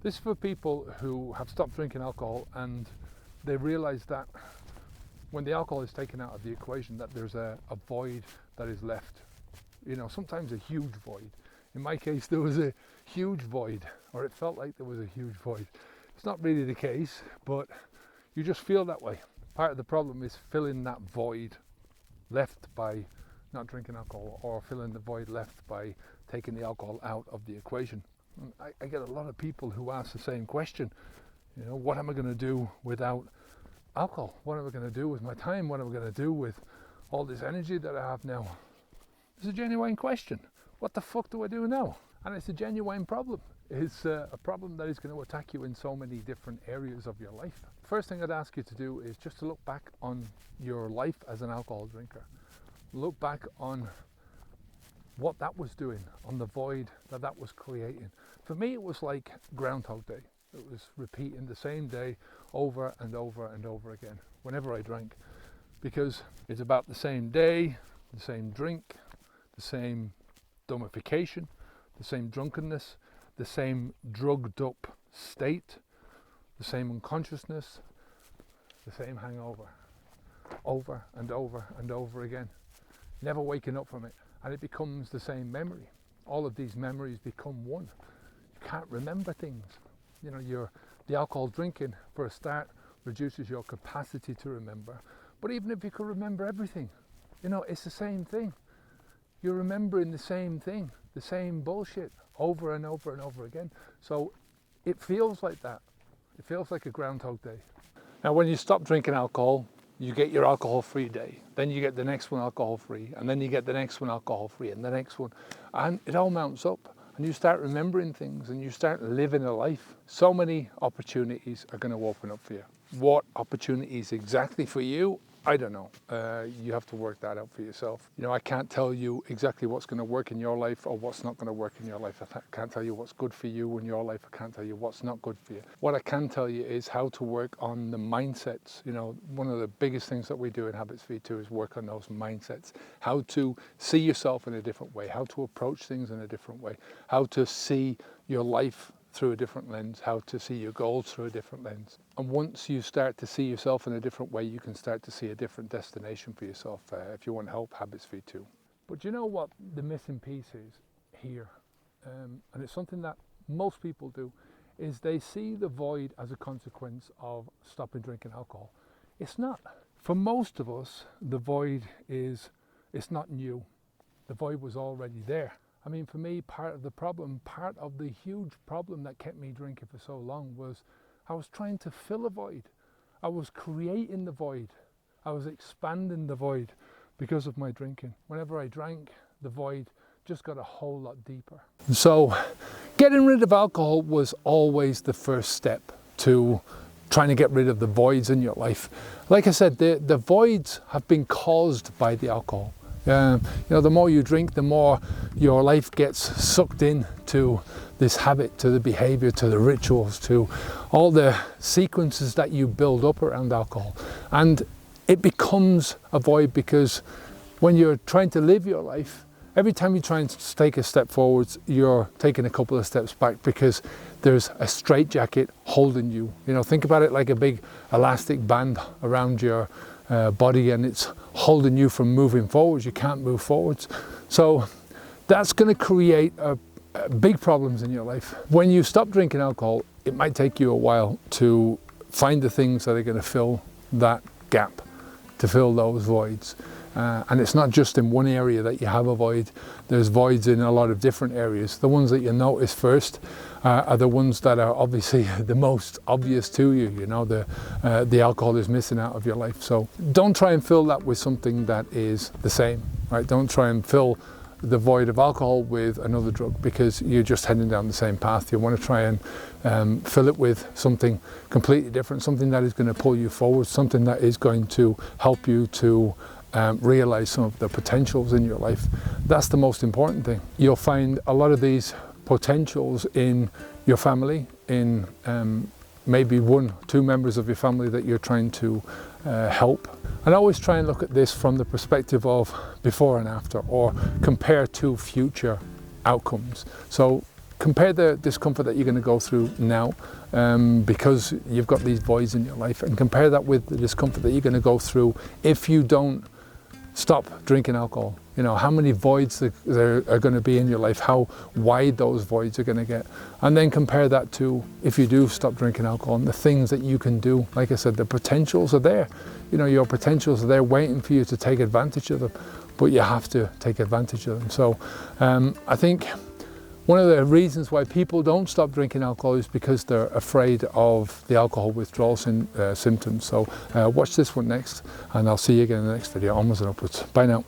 This is for people who have stopped drinking alcohol and they realize that when the alcohol is taken out of the equation, that there's a void that is left. You know, sometimes a huge void. In my case, there was a huge void, or it felt like there was a huge void. It's not really the case, but you just feel that way. Part of the problem is filling that void left by not drinking alcohol, or filling the void left by taking the alcohol out of the equation. And I get a lot of people who ask the same question. You know, what am I going to do without alcohol? What am I going to do with my time? What am I going to do with all this energy that I have now? It's a genuine question. What the fuck do I do now? And it's a genuine problem. It's a problem that is going to attack you in so many different areas of your life. First thing I'd ask you to do is just to look back on your life as an alcohol drinker. Look back on what that was doing, on the void that was creating. For me, it was like Groundhog Day. It was repeating the same day over and over and over again whenever I drank, because it's about the same day, the same drink, the same dummification, the same drunkenness, the same drugged up state, the same unconsciousness, the same hangover, over and over and over again, never waking up from it. And it becomes the same memory. All of these memories become one. You can't remember things. You know, the alcohol drinking, for a start, reduces your capacity to remember. But even if you could remember everything, you know, it's the same thing. You're remembering the same thing, the same bullshit, over and over and over again. So it feels like that. It feels like a Groundhog Day. Now, when you stop drinking alcohol, you get your alcohol-free day. Then you get the next one alcohol-free, and then you get the next one alcohol-free, and the next one. And it all mounts up, and you start remembering things, and you start living a life. So many opportunities are going to open up for you. What opportunities exactly for you? I don't know. You have to work that out for yourself. You know, I can't tell you exactly what's going to work in your life or what's not going to work in your life. I can't tell you what's good for you in your life. I can't tell you what's not good for you. What I can tell you is how to work on the mindsets. You know, one of the biggest things that we do in Habits V2 is work on those mindsets. How to see yourself in a different way, how to approach things in a different way, how to see your life through a different lens, how to see your goals through a different lens. And once you start to see yourself in a different way, you can start to see a different destination for yourself if you want help, Habits V2. But you know what the missing piece is here? And it's something that most people do, is they see the void as a consequence of stopping drinking alcohol. It's not. For most of us, the void it's not new. The void was already there. I mean, for me, part of the huge problem that kept me drinking for so long was I was trying to fill a void. I was creating the void. I was expanding the void because of my drinking. Whenever I drank, the void just got a whole lot deeper. So getting rid of alcohol was always the first step to trying to get rid of the voids in your life. Like I said, the voids have been caused by the alcohol. You know, the more you drink, the more your life gets sucked in to this habit, to the behavior, to the rituals, to all the sequences that you build up around alcohol. And it becomes a void because when you're trying to live your life, every time you try and take a step forwards, you're taking a couple of steps back because there's a straitjacket holding you. You know, think about it like a big elastic band around your body, and it's holding you from moving forwards. You can't move forwards. So that's going to create big problems in your life. When you stop drinking alcohol, it might take you a while to find the things that are going to fill that gap, to fill those voids. And it's not just in one area that you have a void. There's voids in a lot of different areas. The ones that you notice first are the ones that are obviously the most obvious to you. You know, the alcohol is missing out of your life. So don't try and fill that with something that is the same, right? Don't try and fill the void of alcohol with another drug, because you're just heading down the same path. You want to try and fill it with something completely different, something that is going to pull you forward, something that is going to help you to realize some of the potentials in your life. That's the most important thing. You'll find a lot of these potentials in your family, in maybe 1-2 members of your family that you're trying to help. And always try and look at this from the perspective of before and after, or compare to future outcomes. So compare the discomfort that you're going to go through now, because you've got these voids in your life, and compare that with the discomfort that you're going to go through if you don't stop drinking alcohol. You know, how many voids there are going to be in your life, how wide those voids are going to get. And then compare that to if you do stop drinking alcohol and the things that you can do. Like I said, the potentials are there. You know, your potentials are there waiting for you to take advantage of them, but you have to take advantage of them. So I think one of the reasons why people don't stop drinking alcohol is because they're afraid of the alcohol withdrawal symptoms. So watch this one next, and I'll see you again in the next video. Onwards and upwards. Bye now.